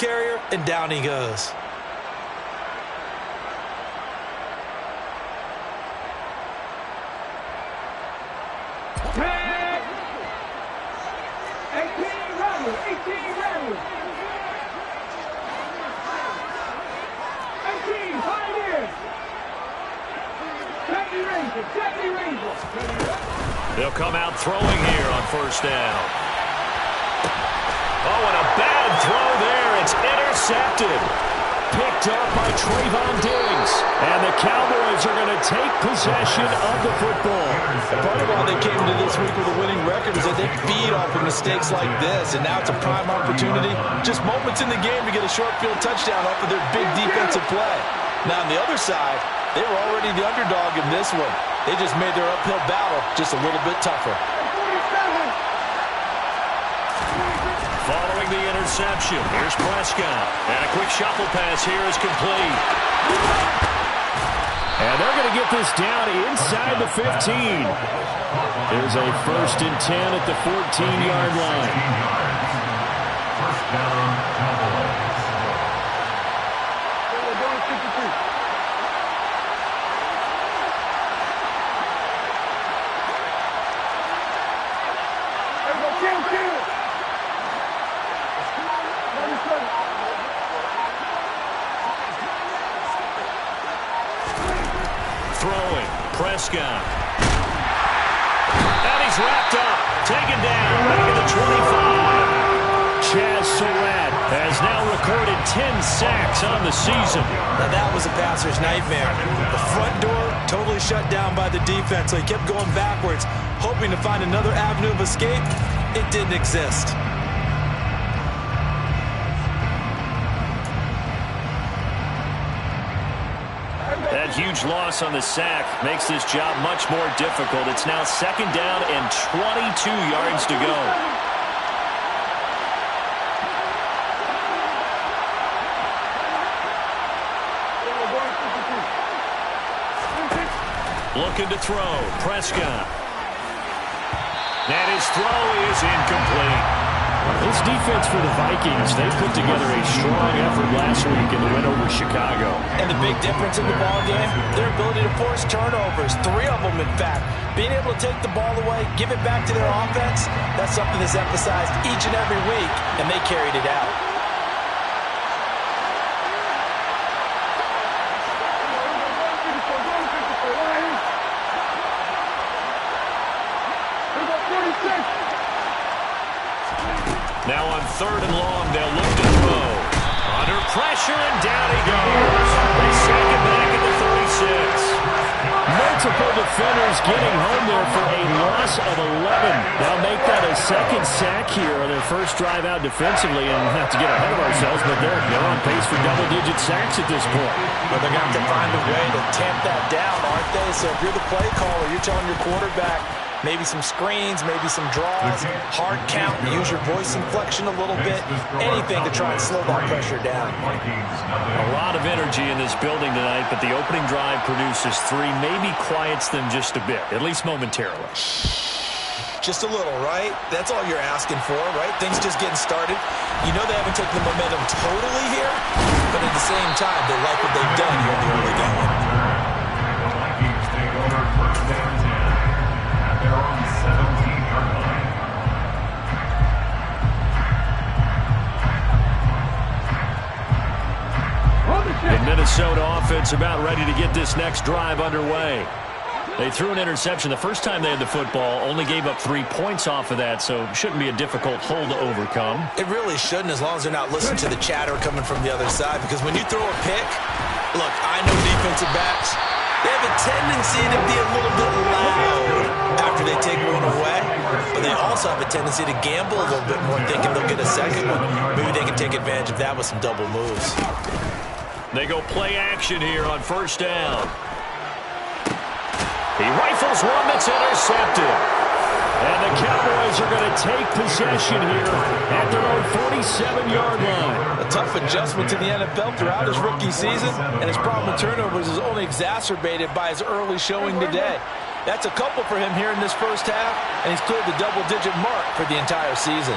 carrier, and down he goes. They'll come out throwing here on first down. Oh, and a bad throw there. It's intercepted. Picked up by Trayvon Diggs. And the Cowboys are going to take possession of the football. Part of why they came into this week with a winning record is that they feed off of mistakes like this, and now it's a prime opportunity. Just moments in the game to get a short field touchdown off of their big defensive play. Now, on the other side, they were already the underdog in this one. They just made their uphill battle just a little bit tougher. Following the interception, here's Prescott. And a quick shuffle pass here is complete. And they're going to get this down inside the 15. There's a 1st and 10 at the 14-yard line. First down, Cowboys. Throwing, Prescott. And he's wrapped up, taken down, back at the 25. Chaz Surratt has now recorded 10 sacks on the season. Now that was a passer's nightmare. The front door totally shut down by the defense, so he kept going backwards, hoping to find another avenue of escape. It didn't exist. That huge loss on the sack makes this job much more difficult. It's now 2nd down and 22 yards to go. Looking to throw, Prescott. And his throw is incomplete. This defense for the Vikings, they put together a strong effort last week in the win over Chicago. And the big difference in the ball game, their ability to force turnovers, 3 of them in fact. Being able to take the ball away, give it back to their offense, that's something that's emphasized each and every week, and they carried it out. Now on 3rd and long, they'll look to throw. Under pressure, and down he goes. They sack it back at the 36. Multiple defenders getting home there for a loss of 11. They'll make that a 2nd sack here on their first drive out defensively, and not to get ahead of ourselves, but they're on pace for double-digit sacks at this point. Well, they're going to have to find a way to tamp that down, aren't they? So if you're the play caller, you're telling your quarterback, maybe some screens, maybe some draws, hard count, use your voice inflection a little bit, anything to try and slow that pressure down. A lot of energy in this building tonight, but the opening drive produces 3, maybe quiets them just a bit, at least momentarily. Just a little, right? That's all you're asking for, right? Things just getting started. You know they haven't taken the momentum totally here, but at the same time, they like what they've done here in the early game. The Vikings take over 1st down 10 at their own 17-yard line. The Minnesota offense about ready to get this next drive underway. They threw an interception the first time they had the football, only gave up 3 points off of that, so it shouldn't be a difficult hole to overcome. It really shouldn't, as long as they're not listening to the chatter coming from the other side, because when you throw a pick, look, I know defensive backs, they have a tendency to be a little bit loud after they take one away, but they also have a tendency to gamble a little bit more, thinking they'll get a second one. Maybe they can take advantage of that with some double moves. They go play action here on 1st down. He rifles one that's intercepted. And the Cowboys are going to take possession here at their own 47-yard line. A tough adjustment to the NFL throughout his rookie season, and his problem with turnovers is only exacerbated by his early showing today. That's a couple for him here in this first half, and he's cleared the double-digit mark for the entire season.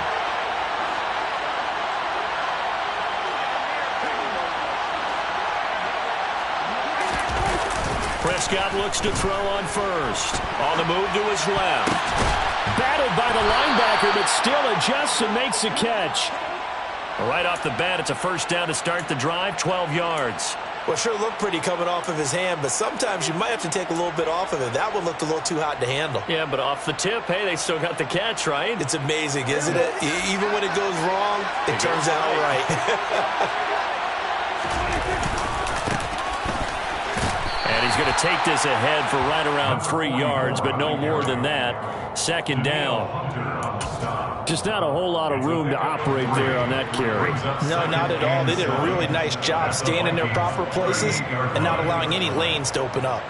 Prescott looks to throw on first. On the move to his left. Battled by the linebacker, but still adjusts and makes the catch. Right off the bat, it's a first down to start the drive, 12 yards. Well, sure looked pretty coming off of his hand, but sometimes you might have to take a little bit off of it. That one looked a little too hot to handle. Yeah, but off the tip, hey, they still got the catch, right? It's amazing, isn't it? Even when it goes wrong, it turns out right. And he's going to take this ahead for right around 3 yards, but no more than that. Second down. Just not a whole lot of room to operate there on that carry. No, not at all. They did a really nice job staying in their proper places and not allowing any lanes to open up.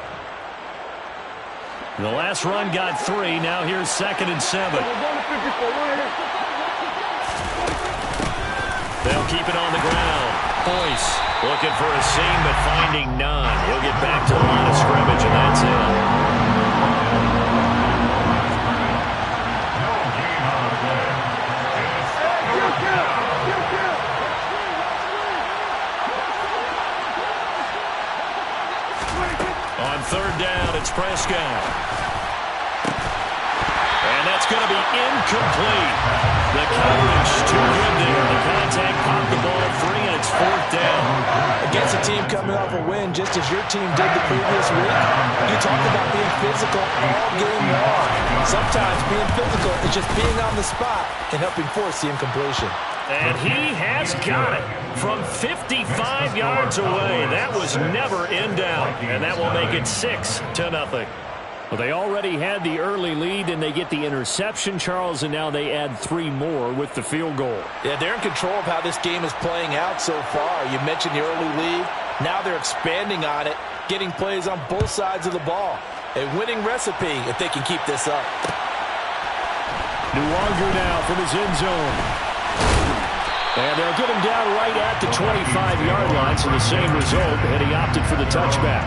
The last run got 3. Now here's 2nd and 7. They'll keep it on the ground. Boyce looking for a seam, but finding none. He'll get back to the line of scrimmage, and that's it. On third down, it's Prescott. And that's going to be incomplete. The coverage too good there. The contact popped the ball free, and it's 4th down. Against a team coming off a win, just as your team did the previous week, you talked about being physical all game long. Sometimes being physical is just being on the spot and helping force the incompletion. And he has got it from 55 yards away. That was never in doubt. And that will make it 6-0. Well, they already had the early lead, and they get the interception, Charles, and now they add 3 more with the field goal. Yeah, they're in control of how this game is playing out so far. You mentioned the early lead. Now they're expanding on it, getting plays on both sides of the ball. A winning recipe if they can keep this up. Nuwanger now from his end zone. And they'll get him down right at the 25-yard line, so the same result, and he opted for the touchback.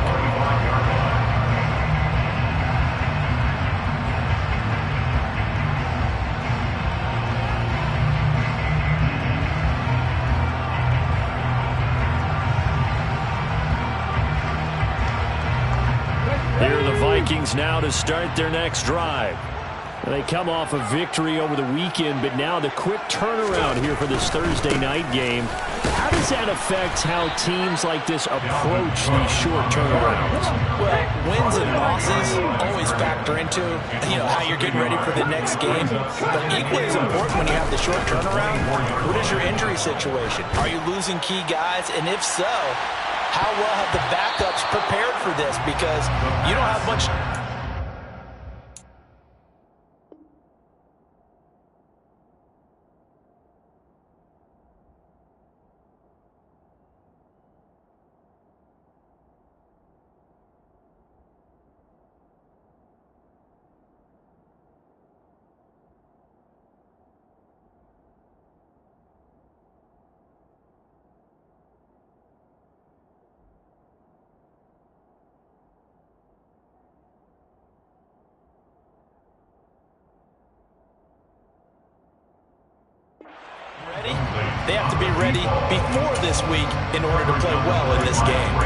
Here are the Vikings now to start their next drive. They come off a victory over the weekend, but now the quick turnaround here for this Thursday night game. How does that affect how teams like this approach these short turnarounds? Well, wins and losses always factor into, how you're getting ready for the next game. But equally as important when you have the short turnaround, what is your injury situation? Are you losing key guys? And if so, how well have the backups prepared for this? Because you don't have much... They have to be ready before this week in order to play well in this game.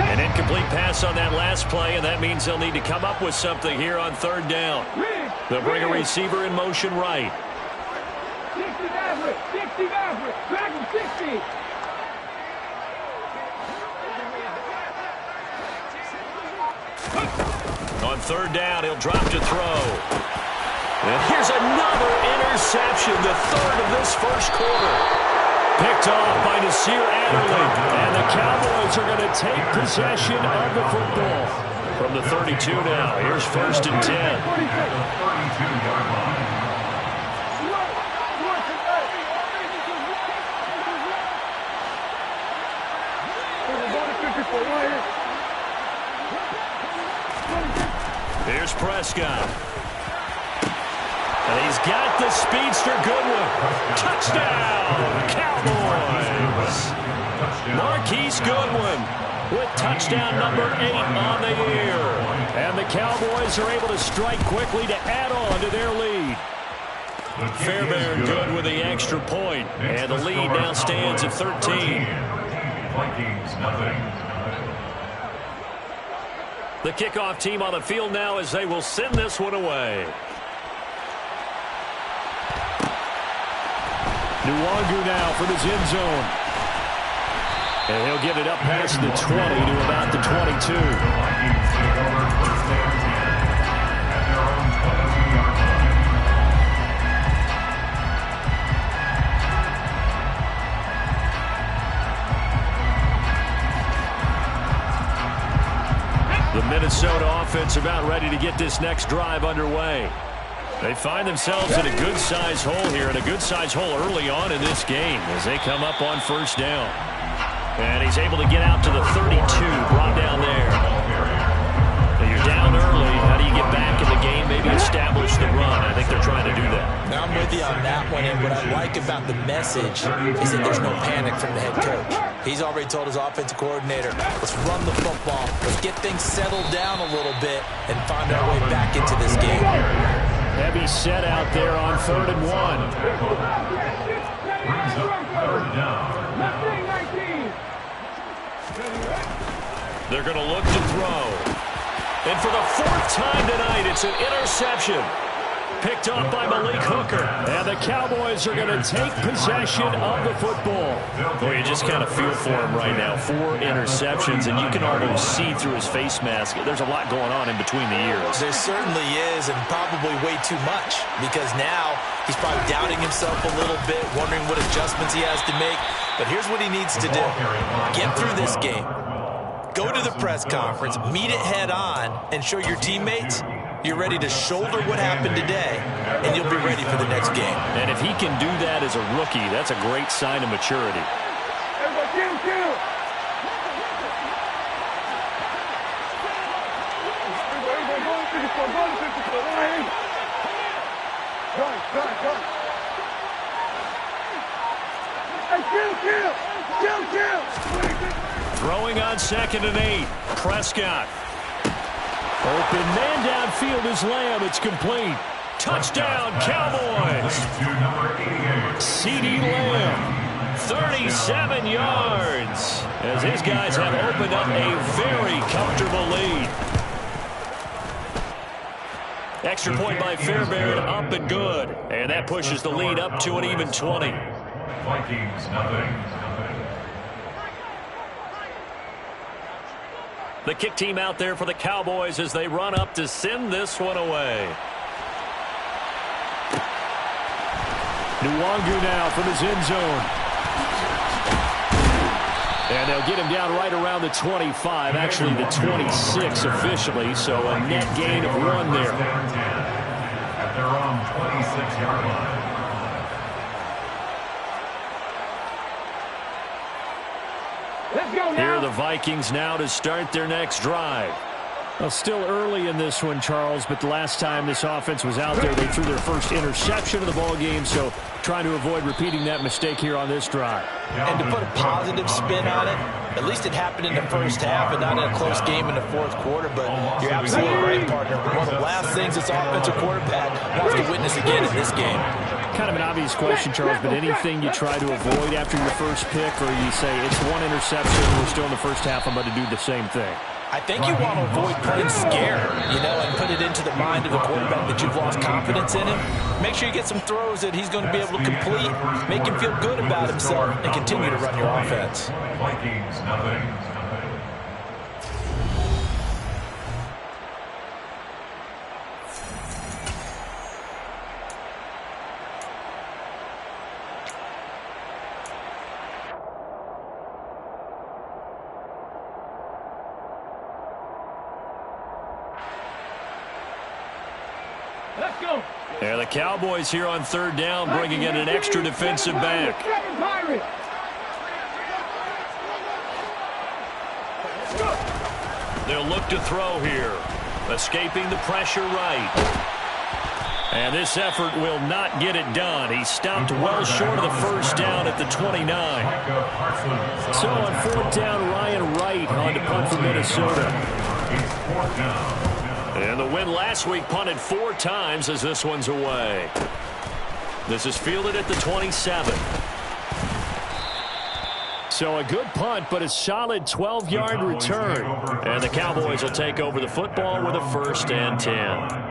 An incomplete pass on that last play, and that means they'll need to come up with something here on third down. They'll bring a receiver in motion right. 60, back him 60. On third down, he'll drop to throw. And here's another interception, the third of this first quarter. Picked off by Nasir Adderley. And the Cowboys are going to take possession of the football. From the 32 now, here's 1st and 10. Here's Prescott. And he's got the speedster Goodwin. Touchdown, Cowboys. Marquise Goodwin with touchdown number 8 on the year. And the Cowboys are able to strike quickly to add on to their lead. Fairbairn good with the extra point, and the lead now stands at 13. Vikings, nothing. The kickoff team on the field now as they will send this one away. Nwangu now from his end zone. And he'll get it up past the 20 to about the 22. The Vikings take over first down 10 at their own 22-yard line. The Minnesota offense about ready to get this next drive underway. They find themselves in a good-sized hole here, and a good-sized hole early on in this game as they come up on first down. And he's able to get out to the 32, brought down there. Now you're down early. How do you get back in the game, maybe establish the run? I think they're trying to do that. Now I'm with you on that one, and what I like about the message is that there's no panic from the head coach. He's already told his offensive coordinator, let's run the football, let's get things settled down a little bit and find our way back into this game. Heavy set out there on 3rd and 1. Brings up third down. They're going to look to throw. And for the 4th time tonight, it's an interception. Picked off by Malik Hooker. And the Cowboys are going to take possession of the football. Boy, you just kind of feel for him right now. 4 interceptions, and you can almost see through his face mask. There's a lot going on in between the ears. There certainly is, and probably way too much, because now he's probably doubting himself a little bit, wondering what adjustments he has to make. But here's what he needs to do. Get through this game. Go to the press conference, meet it head on, and show your teammates you're ready to shoulder what happened today, and you'll be ready for the next game. And if he can do that as a rookie, that's a great sign of maturity. Throwing on 2nd and 8. Prescott. Open man downfield is Lamb. It's complete. Touchdown, Cowboys. CeeDee Lamb. 37 yards. As these guys have opened up a very comfortable lead. Extra point by Fairbairn, up and good. And that pushes the lead up to an even 20. Vikings, nothing. The kick team out there for the Cowboys as they run up to send this one away. Nwangu now from his end zone. And they'll get him down right around the 25, actually the 26 officially, so a net gain of 1 there. At their own 26-yard line. Let's go Here are now. the Vikings now to start their next drive. Well, still early in this one, Charles, but the last time this offense was out there, they threw their first interception of the ball game, so trying to avoid repeating that mistake here on this drive. And to put a positive spin on it, at least it happened in the first half and not in a close game in the 4th quarter, but you're absolutely right, partner. One of the last things this offensive quarterback wants to witness again in this game. Kind of an obvious question, Charles, but anything you try to avoid after your first pick, or you say it's 1 interception, we're still in the first half, I'm about to do the same thing? I think you want to avoid playing scared, and put it into the mind of the quarterback that you've lost confidence in him. Make sure you get some throws that he's going to be able to complete, make him feel good about himself, and continue to run your offense. Vikings, nothing. Let's go. And the Cowboys here on 3rd down, bringing in an extra defensive back. They'll look to throw here. Escaping the pressure right. And this effort will not get it done. He stopped well short of the first down at the 29. So on 4th down, Ryan Wright on to punt for Minnesota. It's 4th down. And the win last week punted 4 times as this one's away. This is fielded at the 27. So a good punt, but a solid 12-yard return. And the Cowboys will take over the football with a 1st and 10.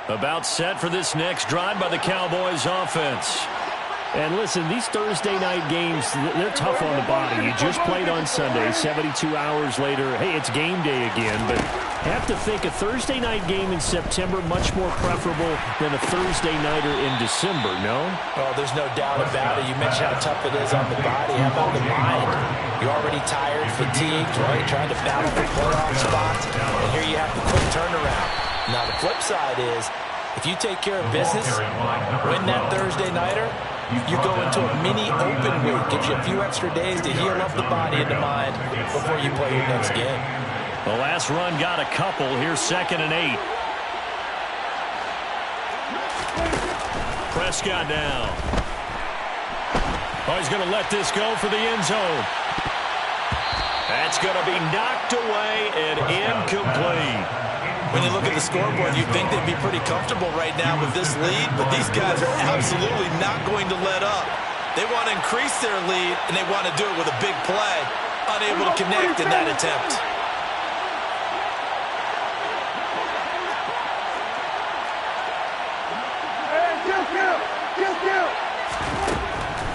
About set for this next drive by the Cowboys offense. And listen, these Thursday night games, they're tough on the body. You just played on Sunday, 72 hours later. Hey, it's game day again, but have to think a Thursday night game in September much more preferable than a Thursday nighter in December, no? Oh, there's no doubt about it. You mentioned how tough it is on the body. How about the mind? You're already tired, fatigued, right? Trying to battle for playoff spots, and here you have the quick turnaround. Now, the flip side is, if you take care of business, win that Thursday nighter, you go into a mini open week. Gives you a few extra days to heal up the body and the mind before you play your next game. The last run got a couple. Here's 2nd and 8. Prescott now. Oh, he's going to let this go for the end zone. That's going to be knocked away and incomplete. When you look at the scoreboard, you'd think they'd be pretty comfortable right now with this lead, but these guys are absolutely not going to let up. They want to increase their lead, and they want to do it with a big play. Unable to connect in that attempt.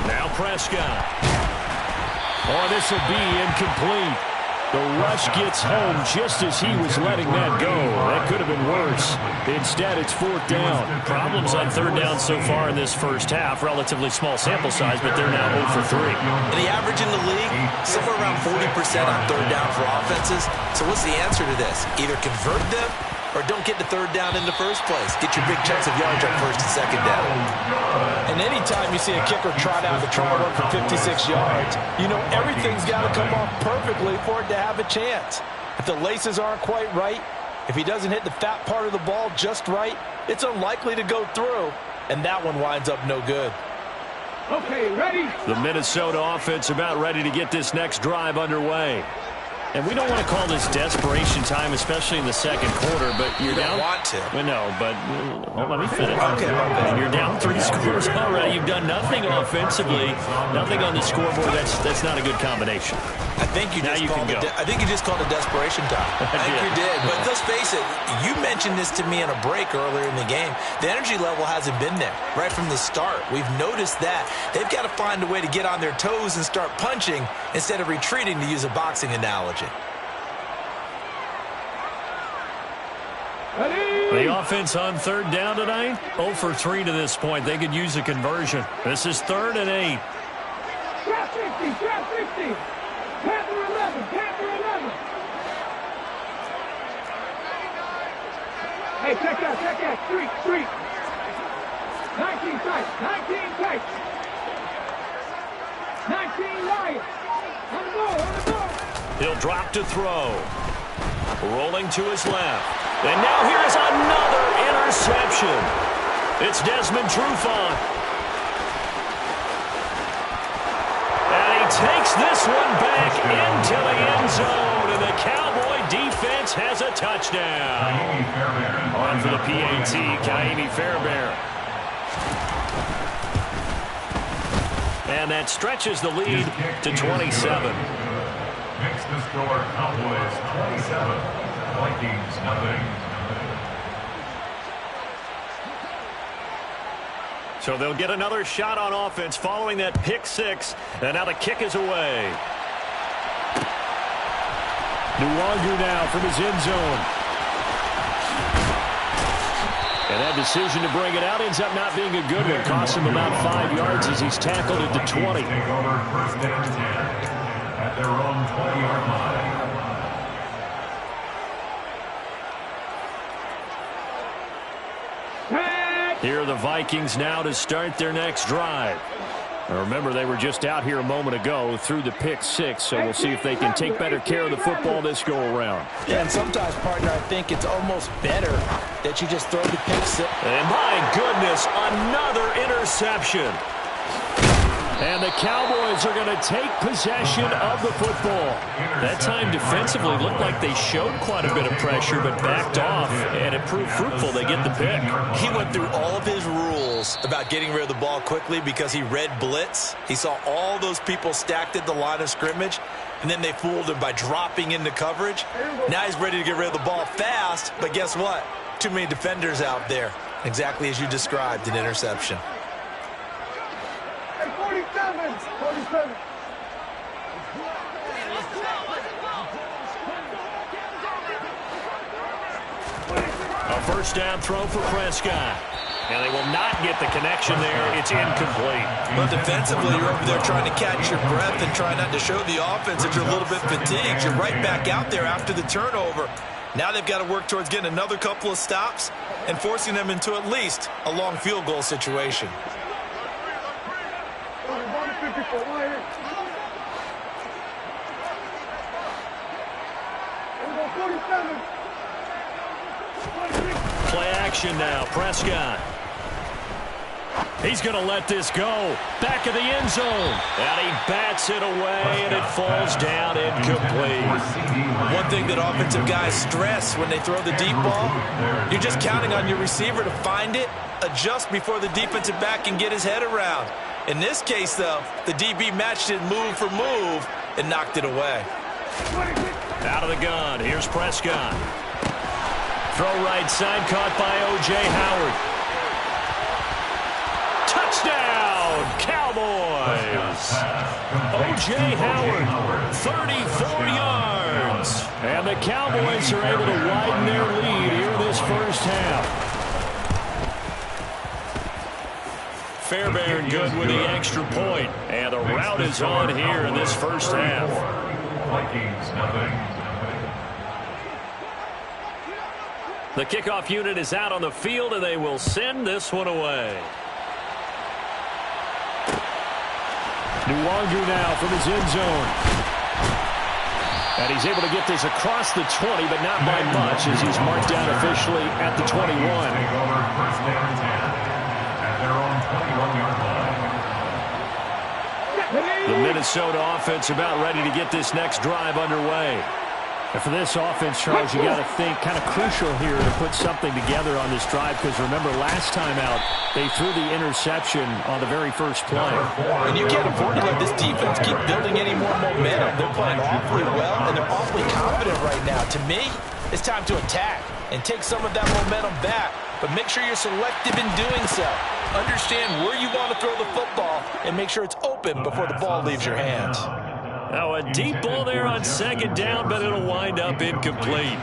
Now Prescott. Oh, this will be incomplete. The rush gets home just as he was letting that go. That could have been worse. Instead, it's 4th down. Problems on 3rd down so far in this first half. Relatively small sample size, but they're now 0 for 3. And the average in the league, somewhere around 40% on 3rd down for offenses. So what's the answer to this? Either convert them or don't get the 3rd down in the first place. Get your big chunks of yards on 1st and 2nd down. And anytime you see a kicker trot out the try run for 56 yards, you know everything's got to come off perfectly for it to have a chance. If the laces aren't quite right, if he doesn't hit the fat part of the ball just right, it's unlikely to go through, and that one winds up no good. Okay, ready? The Minnesota offense about ready to get this next drive underway. And we don't want to call this desperation time, especially in the 2nd quarter, but you're down. You don't want to. Well, no, but let me finish. Okay, okay. You're down 3 scores already. You've done nothing offensively, nothing on the scoreboard. That's not a good combination. I think you just called it desperation time. I think you did. But let's face it, you mentioned this to me in a break earlier in the game. The energy level hasn't been there right from the start. We've noticed that. They've got to find a way to get on their toes and start punching instead of retreating, to use a boxing analogy. The offense on 3rd down tonight, 0 for 3 to this point. They could use a conversion. This is 3rd and 8. Trap 50, trap 50. Panther 11, Panther 11. Hey, check out. Street. 19 tights, 19 tights. 19 Lions. On the ball. He'll drop to throw. Rolling to his left. And now here's another interception. It's Desmond Trufant. And he takes this one back into the end zone. And the Cowboy defense has a touchdown. On for the PAT, Kaimi Fairbairn. And that stretches the lead to 27. Makes the score Cowboys 27. Vikings nothing. So they'll get another shot on offense following that pick 6. And now the kick is away. Nuwanger now from his end zone. And that decision to bring it out ends up not being a good one. Costs him about 5 yards as he's tackled at the 20. Take over 1st and 10 at their own 20-yard line. Here are the Vikings now to start their next drive. Now remember, they were just out here a moment ago through the pick 6, so we'll see if they can take better care of the football this go-around. Yeah, and sometimes, partner, I think it's almost better that you just throw the pick 6. And my goodness, another interception. And the Cowboys are going to take possession of the football. That time defensively looked like they showed quite a bit of pressure but backed off, and it proved fruitful. They get the pick. He went through all of his rules about getting rid of the ball quickly because he read blitz. He saw all those people stacked at the line of scrimmage, and then they fooled him by dropping into coverage. Now he's ready to get rid of the ball fast, but guess what? Too many defenders out there. Exactly as you described, an interception. 47. A first down throw for Prescott. And they will not get the connection there. It's incomplete. Well, defensively, you're over there trying to catch your breath and try not to show the offense that you're a little bit fatigued. You're right back out there after the turnover. Now they've got to work towards getting another couple of stops and forcing them into at least a long field goal situation. Play action now. Prescott. He's going to let this go. Back of the end zone. And he bats it away, and it falls down incomplete. One thing that offensive guys stress when they throw the deep ball, you're just counting on your receiver to find it, adjust before the defensive back can get his head around. In this case, though, the DB matched it move for move and knocked it away. Out of the gun. Here's Prescott. Throw right side, caught by O.J. Howard. Touchdown, Cowboys! O.J. Howard, 34 yards. And the Cowboys are able to widen their lead here this first half. Fairbairn good with the extra point. And the route is on here in this first half. Vikings, nothing. The kickoff unit is out on the field, and they will send this one away. Nwangu now from his end zone. And he's able to get this across the 20, but not by much, as he's marked down officially at the 21. Take over first down 10 at their own 21-yard line. The Minnesota offense about ready to get this next drive underway. And for this offense, Charles, you got to think kind of crucial here to put something together on this drive, because remember last time out they threw the interception on the very first play. And you can't afford to let this defense keep building any more momentum. They're playing awfully well, and they're awfully confident right now. To me, it's time to attack and take some of that momentum back, but make sure you're selective in doing so. Understand where you want to throw the football and make sure it's open before the ball leaves your hands. Now a deep ball there on second down, but it'll wind up incomplete.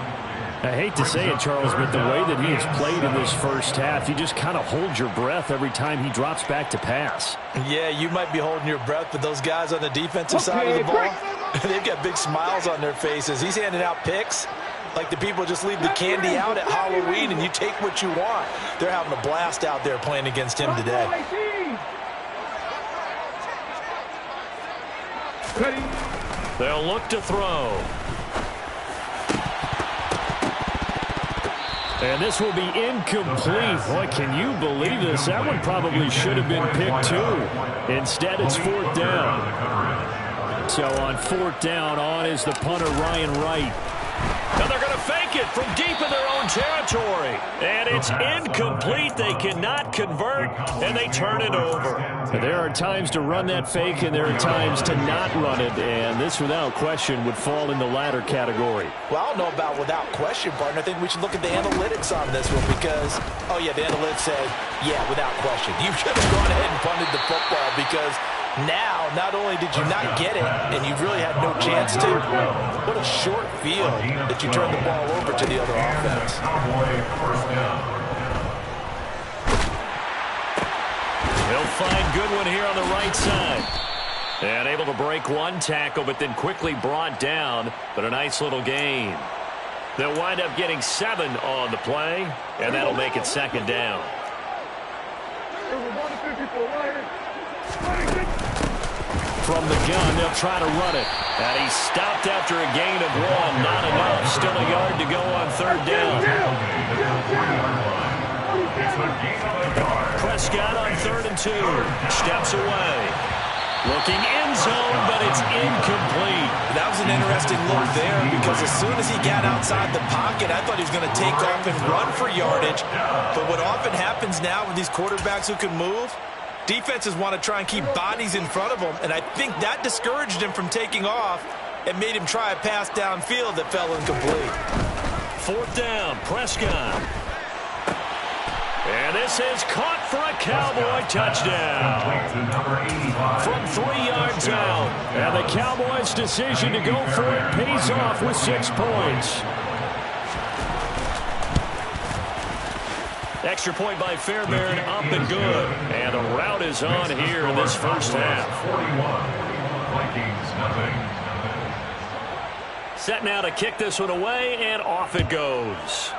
I hate to say it, Charles, but the way that he has played in this first half, you just kind of hold your breath every time he drops back to pass. Yeah, you might be holding your breath, but those guys on the defensive side of the ball, they've got big smiles on their faces. He's handing out picks like the people just leave the candy out at Halloween and you take what you want. They're having a blast out there playing against him today. They'll look to throw. And this will be incomplete. Boy, can you believe this? That one probably should have been picked too. Instead, it's fourth down. So on fourth down, on is the punter, Ryan Wright. And they're going to fake it from deep in their own territory. And it's incomplete. They cannot convert, and they turn it over. There are times to run that fake, and there are times to not run it. And this, without question, would fall in the latter category. Well, I don't know about without question, partner. I think we should look at the analytics on this one because, oh, yeah, the analytics say, yeah, without question. You should have gone ahead and punted the football because now, not only did you not get it, and you really had no chance to, what a short field that you turned the ball over to the other offense. He'll find Goodwin here on the right side. And able to break one tackle, but then quickly brought down, but a nice little gain. They'll wind up getting 7 on the play, and that'll make it second down. From the gun, they'll try to run it. And he's stopped after a gain of 1. Not enough. Still a yard to go on third down. Prescott on 3rd and 2. Steps away. Looking end zone, but it's incomplete. That was an interesting look there because as soon as he got outside the pocket, I thought he was going to take off and run for yardage. But what often happens now with these quarterbacks who can move, defenses want to try and keep bodies in front of them, and I think that discouraged him from taking off and made him try a pass downfield that fell incomplete. 4th down, Prescott. And this is caught for a Cowboy touchdown. From 3 yards out. And the Cowboys' decision to go for it pays off with 6 points. Extra point by Fairbairn, up and good. And the route is on here in this first half. Set now to kick this one away, and off it goes.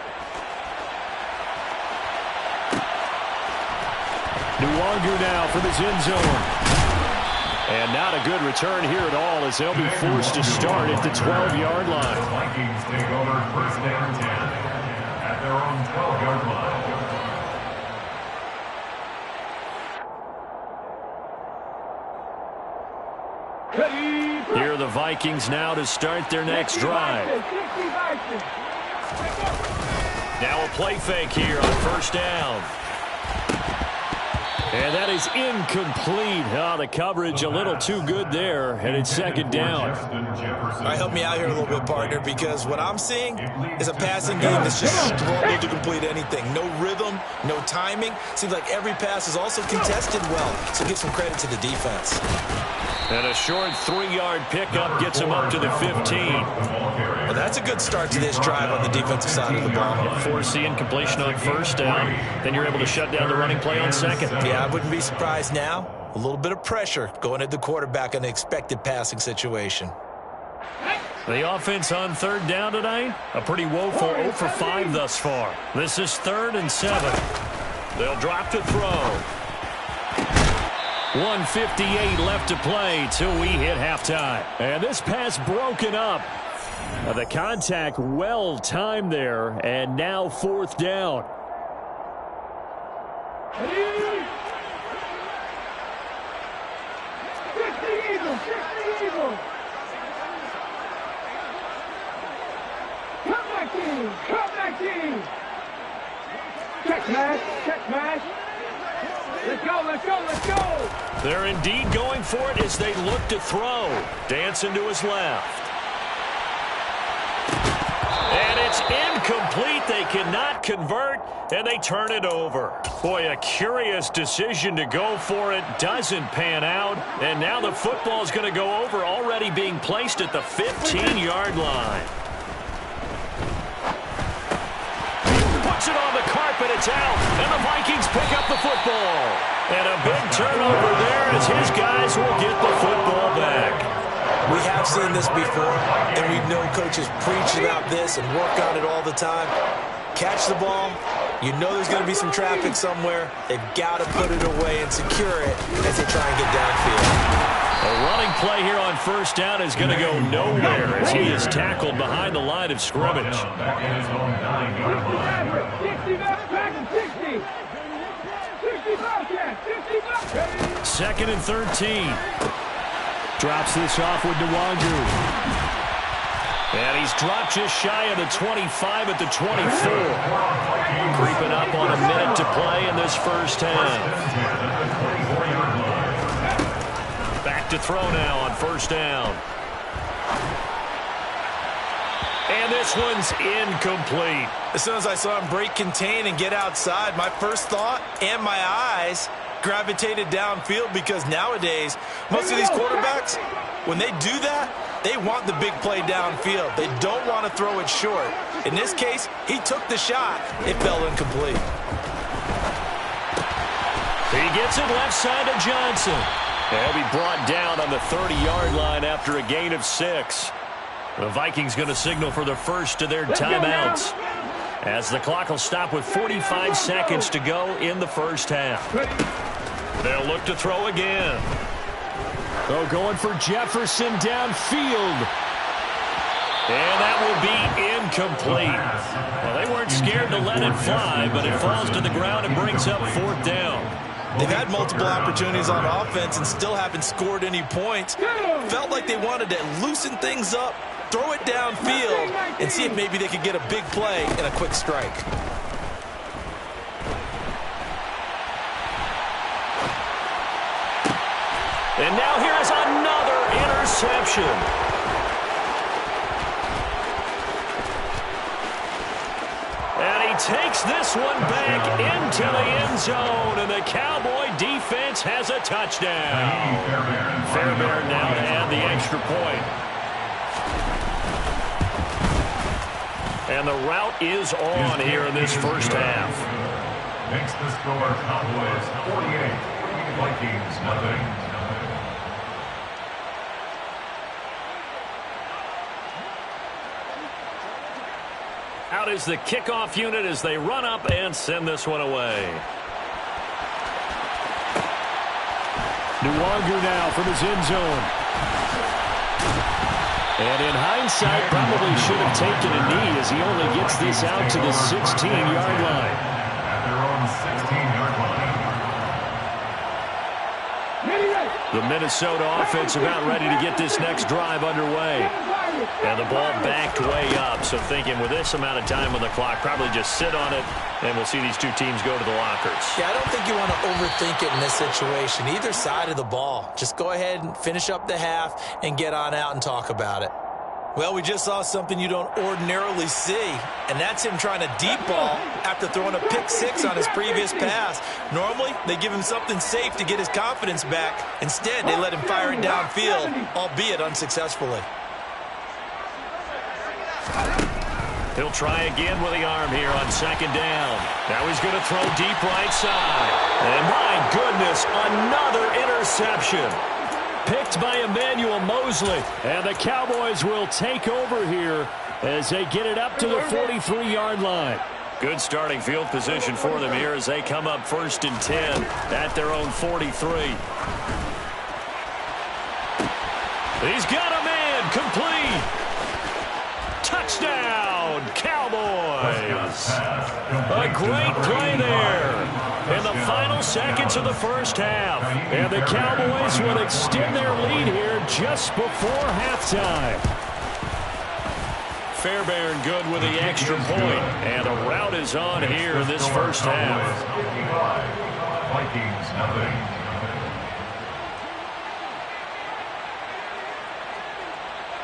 Nwangu now from his end zone. And not a good return here at all as they'll be forced to start at the 12-yard line. Vikings take over 1st and 10 at their own 12-yard line. Here are the Vikings now to start their next drive. Now a play fake here on 1st down. And that is incomplete. Oh, the coverage a little too good there, and it's 2nd down. All right, help me out here a little bit, partner, because what I'm seeing is a passing game that's just struggled to complete anything. No rhythm, no timing. Seems like every pass is also contested well, so give some credit to the defense. And a short 3-yard pickup gets him up to the 15. Well, that's a good start to this drive on the defensive side of the ball. Force the incompletion on 1st down. Then you're able to shut down the running play on 2nd. Yeah, I wouldn't be surprised now. A little bit of pressure going at the quarterback in an expected passing situation. The offense on 3rd down tonight, a pretty woeful 0 for 5 thus far. This is 3rd and 7. They'll drop to throw. 1:58 left to play till we hit halftime. And this pass broken up. The contact well timed there, and now 4th down. Come back in. Check match. Let's go, let's go, let's go. They're indeed going for it as they look to throw. Dancing to his left. And it's incomplete. They cannot convert, and they turn it over. Boy, a curious decision to go for it. Doesn't pan out, and now the football is going to go over, already being placed at the 15-yard line. Puts it on the carpet, it's out, and the Vikings pick up the football. And a big turnover there as his guys will get the football back. We have seen this before, and we know coaches preach about this and work on it all the time. Catch the ball. You know there's going to be some traffic somewhere. They've got to put it away and secure it as they try and get downfield. A running play here on 1st down is going to go nowhere as he is tackled behind the line of scrimmage. 2nd and 13. Drops this off with Nwangu. And he's dropped just shy of the 25 at the 24. Creeping up on a minute to play in this first half. Back to throw now on 1st down. And this one's incomplete. As soon as I saw him break contain and get outside, my first thought and my eyes gravitated downfield because nowadays, most of these quarterbacks, when they do that, they want the big play downfield. They don't want to throw it short. In this case, he took the shot. It fell incomplete. He gets it left side to Johnson. He'll be brought down on the 30-yard line after a gain of 6. The Vikings going to signal for the first of their timeouts as the clock will stop with 45 seconds to go in the first half. They'll look to throw again. Oh, going for Jefferson downfield. And that will be incomplete. Well, they weren't scared to let it fly, but it falls to the ground and brings up 4th down. They've had multiple opportunities on offense and still haven't scored any points. Felt like they wanted to loosen things up, throw it downfield, and see if maybe they could get a big play and a quick strike. And now here is another interception. And he takes this one back into the end zone, and the Cowboy defense has a touchdown. Fairbairn now to add the extra point. And the route is on here in this first half. Makes the score Cowboys 48, Vikings nothing. Out is the kickoff unit as they run up and send this one away. Nwangu now from his end zone. And in hindsight, probably should have taken a knee as he only gets this out to the 16-yard line. At their own 16-yard line. The Minnesota offense about ready to get this next drive underway. And the ball backed way up, so thinking with this amount of time on the clock, probably just sit on it, and we'll see these two teams go to the lockers. Yeah, I don't think you want to overthink it in this situation. Either side of the ball. Just go ahead and finish up the half and get on out and talk about it. Well, we just saw something you don't ordinarily see, and that's him trying to deep ball after throwing a pick six on his previous pass. Normally, they give him something safe to get his confidence back. Instead, they let him fire it downfield, albeit unsuccessfully. He'll try again with the arm here on second down. Now he's going to throw deep right side. And my goodness, another interception. Picked by Emmanuel Mosley. And the Cowboys will take over here as they get it up to the 43-yard line. Good starting field position for them here as they come up 1st and 10 at their own 43. He's got a man complete. Touchdown, Cowboys. A great play there in the final seconds of the first half. And the Cowboys will extend their lead here just before halftime. Fairbairn good with the extra point. And the route is on here in this first half. Vikings nothing.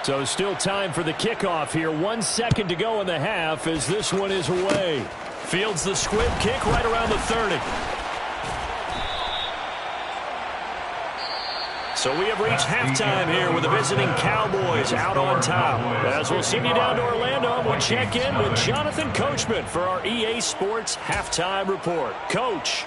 So still time for the kickoff here. 1 second to go in the half as this one is away. Fields the squib kick right around the 30. So we have reached halftime here with the visiting Cowboys out on top. As we'll send you down to Orlando, we'll check in with Jonathan Coachman for our EA Sports Halftime Report. Coach.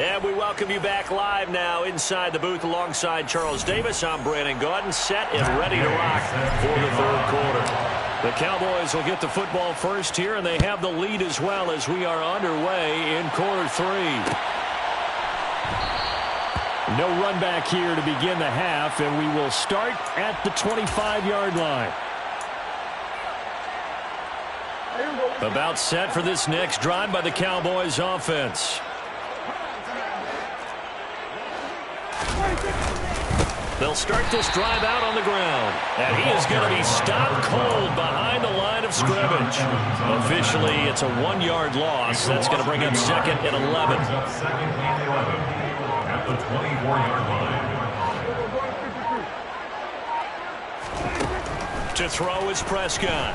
And we welcome you back live now inside the booth alongside Charles Davis. I'm Brandon Gaudin, set and ready to rock for the third quarter. The Cowboys will get the football first here, and they have the lead as well as we are underway in quarter three. No run back here to begin the half, and we will start at the 25-yard line. About set for this next drive by the Cowboys offense. They'll start this drive out on the ground. And he is going to be stopped cold behind the line of scrimmage. Officially, it's a 1-yard loss. That's going to bring up second and 11. Second and 11 at the 24-yard line. To throw is Prescott.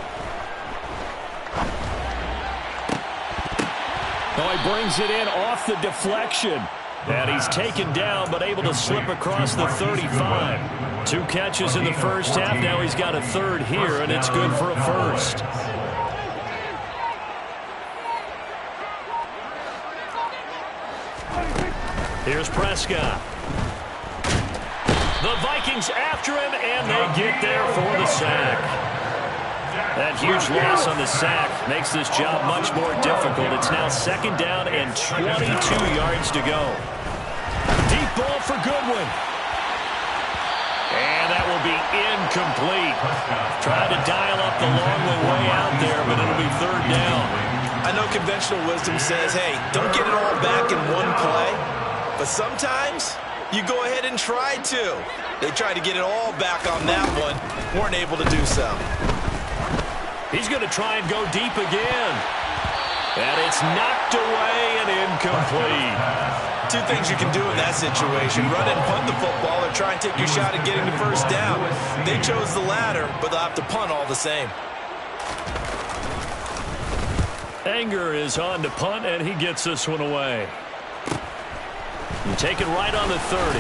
Oh, he brings it in off the deflection. And he's taken down, but able to slip across the 35. 2 catches in the first half. Now he's got a third here, and it's good for a first. Here's Prescott. The Vikings after him, and they get there for the sack. That huge loss on the sack makes this job much more difficult. It's now second down and 22 yards to go. Deep ball for Goodwin. And that will be incomplete. Tried to dial up the long way out there, but it'll be third down. I know conventional wisdom says, hey, don't get it all back in one play. But sometimes you go ahead and try to. They tried to get it all back on that one. Weren't able to do so. He's going to try and go deep again. And it's knocked away and incomplete. Two things you can do in that situation. Run and punt the football or try and take your shot at getting the first down. They chose the latter, but they'll have to punt all the same. Anger is on to punt, and he gets this one away. You take it right on the 30.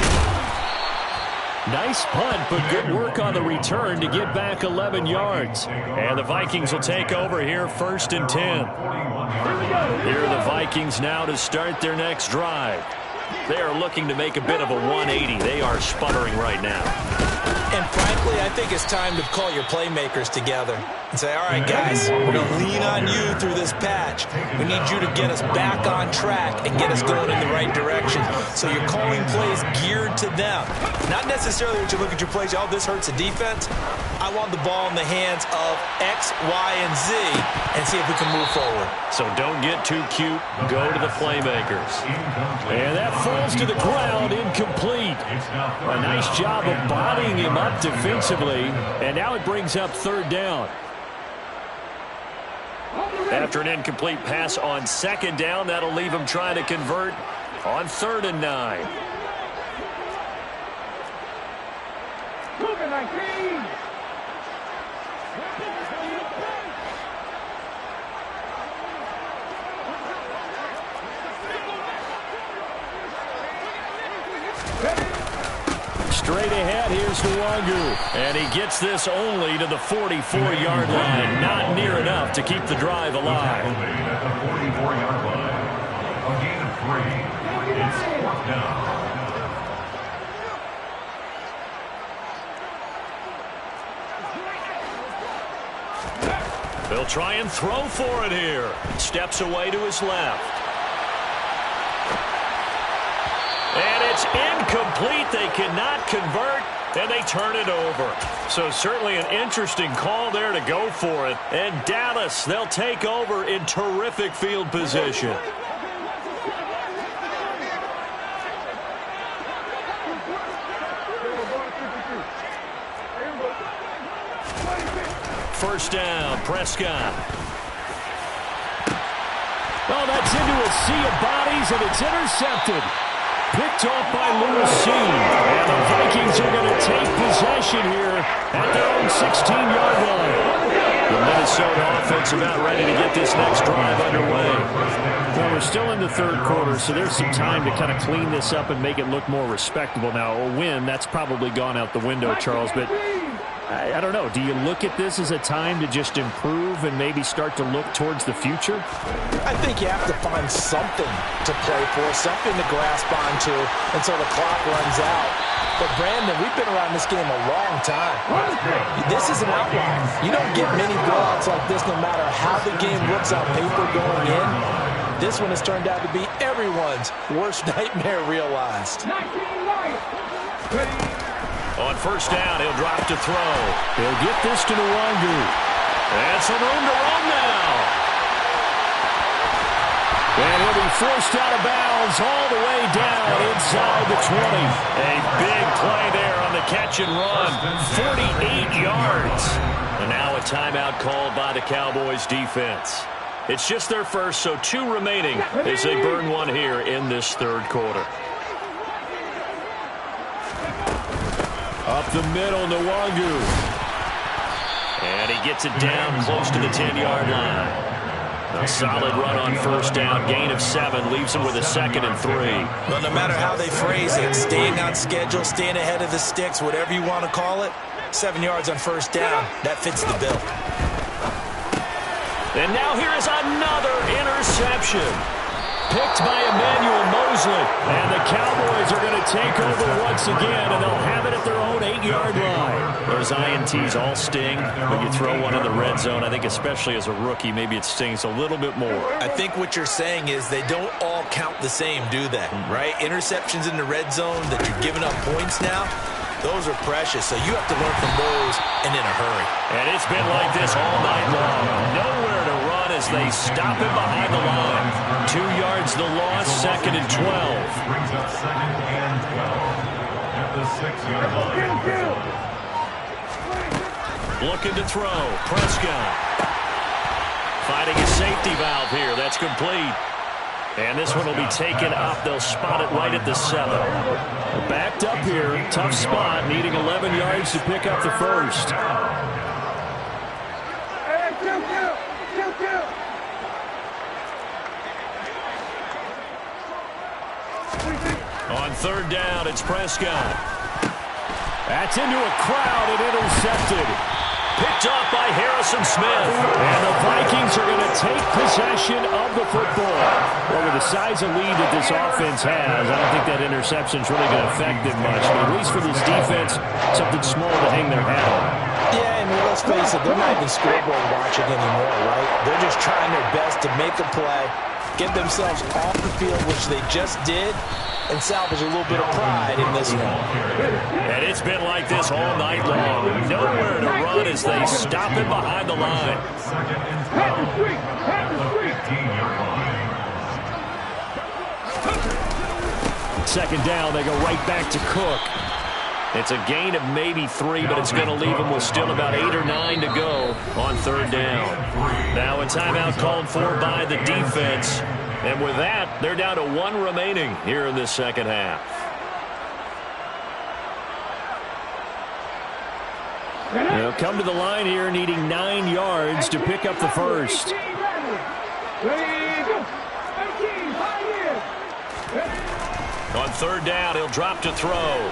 Nice punt, but good work on the return to get back 11 yards. And the Vikings will take over here, 1st and 10. Here are the Vikings now to start their next drive. They are looking to make a bit of a 180. They are sputtering right now. And frankly, I think it's time to call your playmakers together and say, all right, guys, we're going to lean on you through this patch. We need you to get us back on track and get us going in the right direction. So you're calling plays geared to them. Not necessarily that you look at your plays, oh, this hurts the defense. I want the ball in the hands of X, Y, and Z and see if we can move forward. So don't get too cute. Go to the playmakers. And that falls to the ground, incomplete. A nice job of bodying him up defensively, and now it brings up 3rd down. After an incomplete pass on 2nd down, that'll leave him trying to convert on 3rd and 9. Straight ahead, here's Nwangu. And he gets this only to the 44-yard line. Not near enough to keep the drive alive. At the 44-yard line. A gain of 3. It's 4th down. They'll try and throw for it here. Steps away to his left. And it's incomplete. They cannot convert, and they turn it over. So certainly an interesting call there to go for it. And Dallas, they'll take over in terrific field position. First down, Prescott. Oh, that's into a sea of bodies, and it's intercepted. Picked off by Lewis C. And the Vikings are going to take possession here at their own 16-yard line. The Minnesota offense about ready to get this next drive underway. Well, we're still in the 3rd quarter, so there's some time to kind of clean this up and make it look more respectable. Now, a win, that's probably gone out the window, Charles, but I don't know. Do you look at this as a time to just improve and maybe start to look towards the future? I think you have to find something to play for, something to grasp onto until the clock runs out. But, Brandon, we've been around this game a long time. This is an outlier. You don't get many blowouts like this no matter how the game looks on paper going in. This one has turned out to be everyone's worst nightmare realized. On first down, he'll drop to throw. He'll get this to Nwangu. And some room to run now. And he'll be forced out of bounds all the way down inside the 20. A big play there on the catch and run. 48 yards. And now a timeout called by the Cowboys defense. It's just their first, so 2 remaining as they burn one here in this 3rd quarter. Up the middle, Nwangu. And he gets it down close to the 10-yard line. A solid run on first down, gain of 7, leaves him with a 2nd and 3. Well, no matter how they phrase it, staying on schedule, staying ahead of the sticks, whatever you want to call it, 7 yards on first down, that fits the bill. And now here is another interception. Picked by Emmanuel Mosley. And the Cowboys are going to take over once again, and they'll have it at their own 8-yard line. Those INTs all sting when you throw one in the red zone. I think especially as a rookie, maybe it stings a little bit more. I think what you're saying is they don't all count the same, do they? Right? Interceptions in the red zone that you're giving up points now, those are precious, so you have to learn from those and in a hurry. And it's been like this all night long. Nowhere to run as they stop him behind the line. 2 yards the loss, 2nd and 12. Brings up 2nd and 12 at the 6-yard line. Looking to throw. Prescott. Finding a safety valve here. That's complete. And this one will be taken up. They'll spot it right at the 7. Backed up here. Tough spot. Needing 11 yards to pick up the first. On 3rd down, it's Prescott. That's into a crowd and intercepted. Picked off by Harrison Smith. And the Vikings are going to take possession of the football. Well, with the size of lead that this offense has, I don't think that interception is really going to affect them much. But at least for this defense, something small to hang their hat on. Yeah, and let's face it, they're not even scoreboard watching anymore, right? They're just trying their best to make a play, get themselves off the field, which they just did, and salvage a little bit of pride in this one. And it's been like this all night long. Nowhere to run as they stop him behind the line. 2nd and 12 at the 15-yard line. 2nd down, they go right back to Cook. It's a gain of maybe 3, but it's going to leave them with still about 8 or 9 to go on 3rd down. Now a timeout called for by the defense. And with that, they're down to 1 remaining here in this 2nd half. They'll come to the line here needing 9 yards to pick up the first. On 3rd down, he'll drop to throw.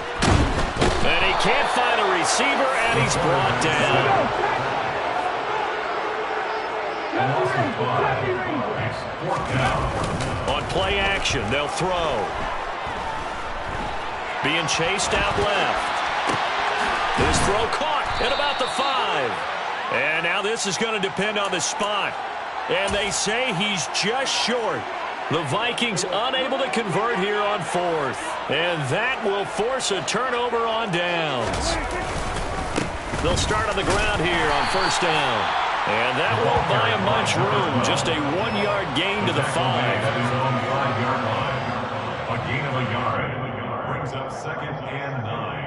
And he can't find a receiver, and he's brought down. On play action, they'll throw. Being chased out left. His throw caught at about the 5. And now this is going to depend on the spot. And they say he's just short. The Vikings unable to convert here on 4th. And that will force a turnover on downs. They'll start on the ground here on 1st down. And that won't buy him much room. Just a 1-yard gain to the 5. At his own 5-yard line. A gain of a yard. Brings up 2nd and 9.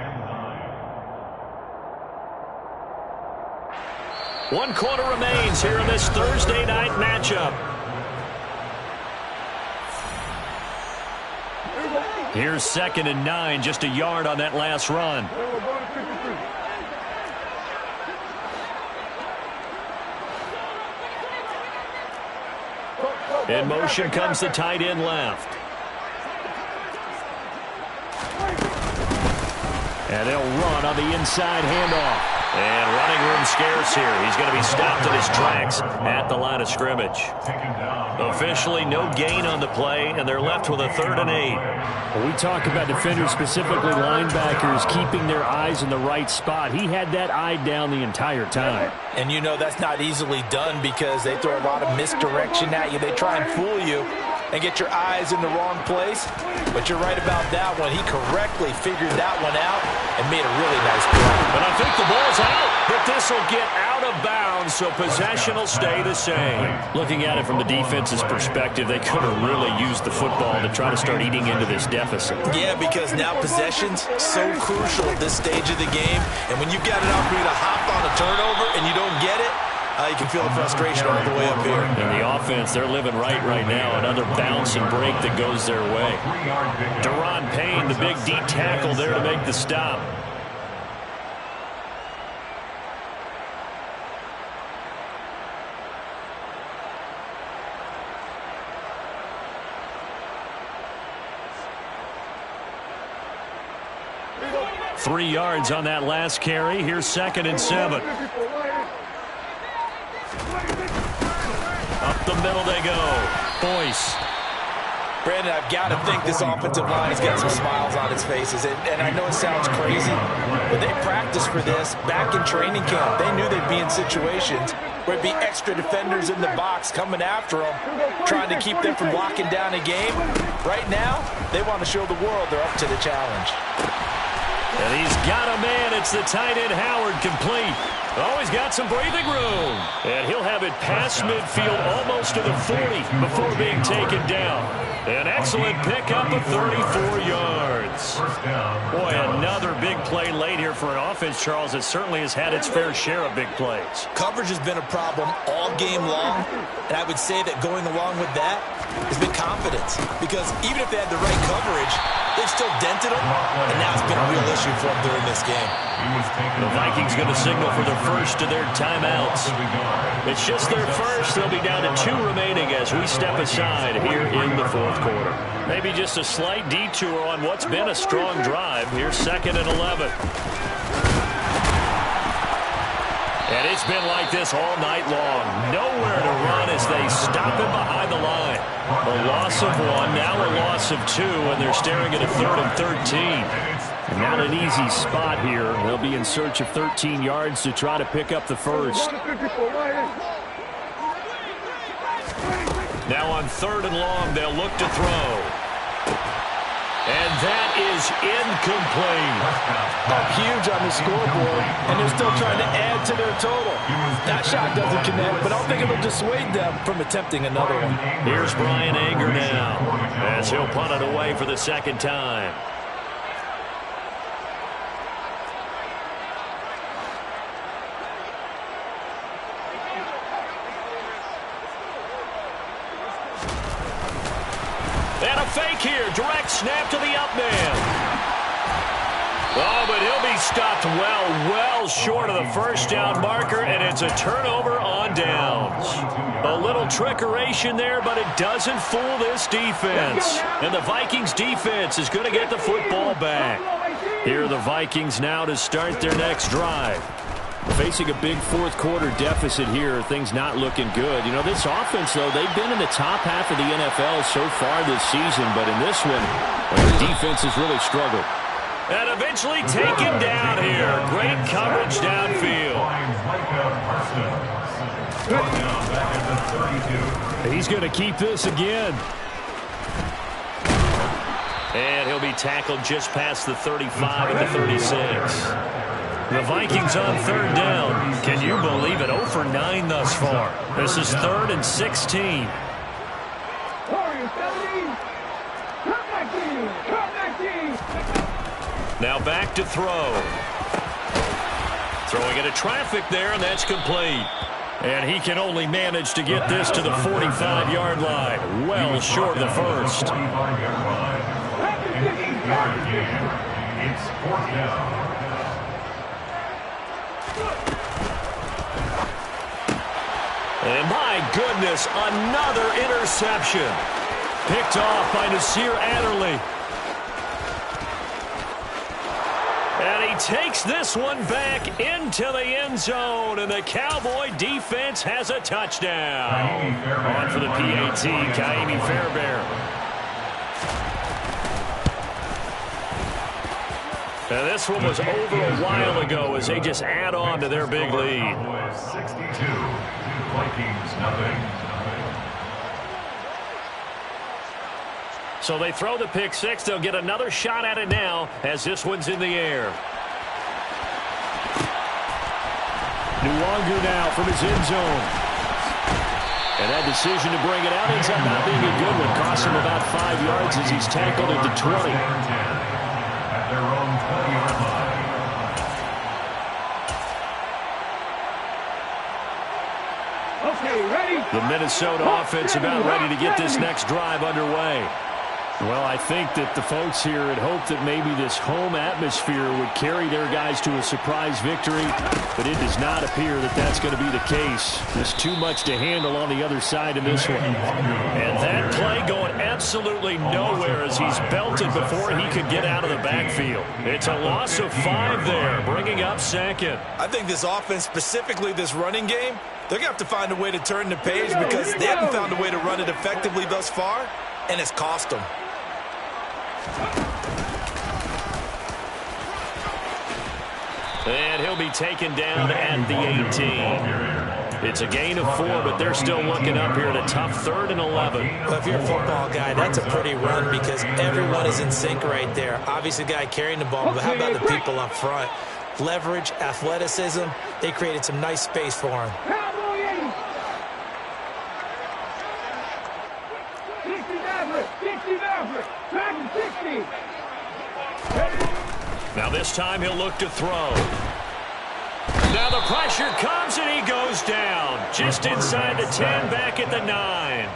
1 quarter remains here in this Thursday night matchup. Here's 2nd and 9, just a yard on that last run. In motion comes the tight end left. And they'll run on the inside handoff. And running room scarce here. He's going to be stopped in his tracks at the line of scrimmage. Officially no gain on the play, and they're left with a 3rd and 8. When we talk about defenders, specifically linebackers, keeping their eyes in the right spot, he had that eye down the entire time. And you know that's not easily done because they throw a lot of misdirection at you. They try and fool you and get your eyes in the wrong place. But you're right about that one. He correctly figured that one out and made a really nice play. But I think the ball's out, but this will get out of bounds, so possession will stay the same. Looking at it from the defense's perspective, they could have really used the football to try to start eating into this deficit. Yeah, because now possession's so crucial at this stage of the game. And when you've got an opportunity to hop on a turnover and you don't get it, you can feel the frustration all the way up here. And the offense, they're living right now. Another bounce and break that goes their way. Deron Payne, the big D tackle there to make the stop. Three yards on that last carry. Here's 2nd and 7. Up the middle they go. Boyce. Brandon, I've got to think this offensive line has got some smiles on its faces. And I know it sounds crazy, but they practiced for this back in training camp. They knew they'd be in situations where it'd be extra defenders in the box coming after them, trying to keep them from locking down a game. Right now, they want to show the world they're up to the challenge. And he's got a man. It's the tight end, Howard, complete. Oh, he's got some breathing room. And he'll have it past midfield almost to the 40 before being taken down. An excellent pickup of 34 yards. Boy, another big play late here for an offense, Charles, that certainly has had its fair share of big plays. Coverage has been a problem all game long, and I would say that going along with that has been confidence. Because even if they had the right coverage, they've still dented them, and now it's been a real issue for them during this game. The Vikings going to signal for the first of their timeouts. It's just their first. They'll be down to 2 remaining as we step aside here in the fourth quarter. Maybe just a slight detour on what's been a strong drive. Here's 2nd and 11. And it's been like this all night long. Nowhere to run as they stop him behind the line. A loss of 1, now a loss of 2, and they're staring at a 3rd and 13. Not an easy spot here. They'll be in search of 13 yards to try to pick up the first. Now on 3rd and long, they'll look to throw. And that is incomplete. Huge on the scoreboard, and they're still trying to add to their total. That shot doesn't connect, but I don't think it'll dissuade them from attempting another one. Here's Brian Anger now as he'll punt it away for the 2nd time. And a fake here. Direct snap to the up man. Oh, but he'll be stopped well short of the first down marker, and it's a turnover on downs. A little trickeration there, but it doesn't fool this defense. And the Vikings defense is going to get the football back. Here are the Vikings now to start their next drive. Facing a big fourth quarter deficit here, things not looking good. You know, this offense, though, they've been in the top half of the NFL so far this season, but in this one, the defense has really struggled. And eventually taken down here. Great coverage downfield. He's going to keep this again. And he'll be tackled just past the 35 and the 36. The Vikings on 3rd down. Can you believe it? 0 for 9 thus far. This is 3rd and 16. Now back to throw. Throwing into traffic there, and that's complete. And he can only manage to get this to the 45-yard line. Well short of the first. It's 4th down. And my goodness, another interception. Picked off by Nasir Adderley. And he takes this one back into the end zone, and the Cowboy defense has a touchdown. On for the PAT, Kaimi Fairbairn. And this one was over a while ago as they just add on to their big lead. 62, Vikings nothing. So they throw the pick 6. They'll get another shot at it now as this one's in the air. Nwangu now from his end zone. And that decision to bring it out ends up not being a good one. Costs him about 5 yards as he's tackled at the 20. At their own 20-yard line. Okay, ready? The Minnesota offense about ready to get this next drive underway. Well, I think that the folks here had hoped that maybe this home atmosphere would carry their guys to a surprise victory, but it does not appear that that's going to be the case. There's too much to handle on the other side of this one. And that play going absolutely nowhere as he's belted before he could get out of the backfield. It's a loss of 5 there, bringing up 2nd. I think this offense, specifically this running game, they're going to have to find a way to turn the page because they haven't found a way to run it effectively thus far, and it's cost them. And he'll be taken down at the 18. It's a gain of 4, but they're still looking up here at a tough 3rd and 11. Well, if you're a football guy, that's a pretty run because everyone is in sync right there. Obviously, the guy carrying the ball, but how about the people up front? Leverage, athleticism, they created some nice space for him. Now this time he'll look to throw. Now the pressure comes and he goes down. Just inside the 10, back at the 9.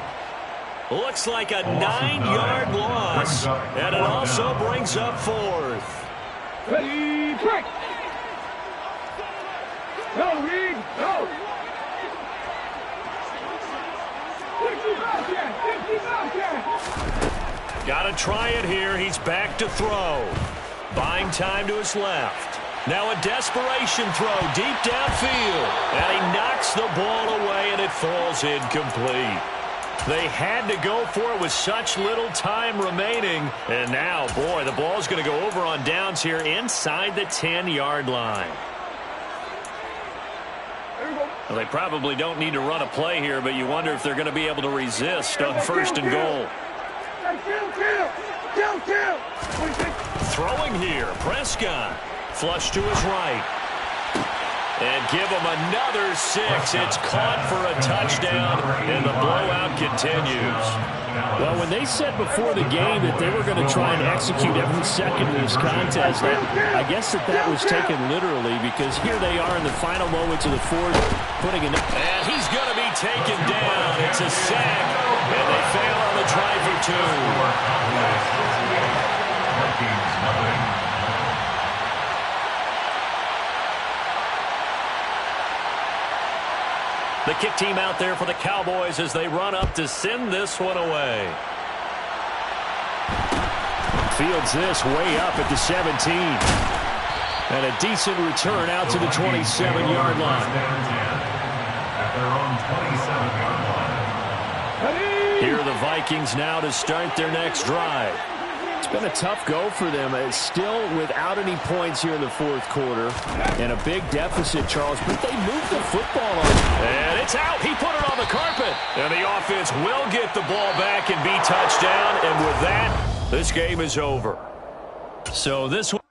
Looks like a 9-yard loss. And it also brings up 4th. Ready, break! Go, Reed, go! 50 Got to try it here. He's back to throw. Buying time to his left. Now a desperation throw deep downfield. And he knocks the ball away, and it falls incomplete. They had to go for it with such little time remaining. And now, boy, the ball's going to go over on downs here inside the 10-yard line. Well, they probably don't need to run a play here, but you wonder if they're going to be able to resist on 1st and goal. Throwing here, Prescott. Flush to his right. And give him another 6. It's caught for a touchdown, and the blowout continues. Well, when they said before the game that they were going to try and execute every second of this contest, I guess that was taken literally, because here they are in the final moments of the 4th, putting it. And he's going to be taken down. It's a sack, and they fail on the try for 2. The kick team out there for the Cowboys as they run up to send this one away. Fields this way up at the 17. And a decent return out to the 27-yard line. Here are the Vikings now to start their next drive. It's been a tough go for them. It's still without any points here in the 4th quarter. And a big deficit, Charles, but they moved the football on. And it's out. He put it on the carpet. And the offense will get the ball back and be touchdown. And with that, this game is over. So this one.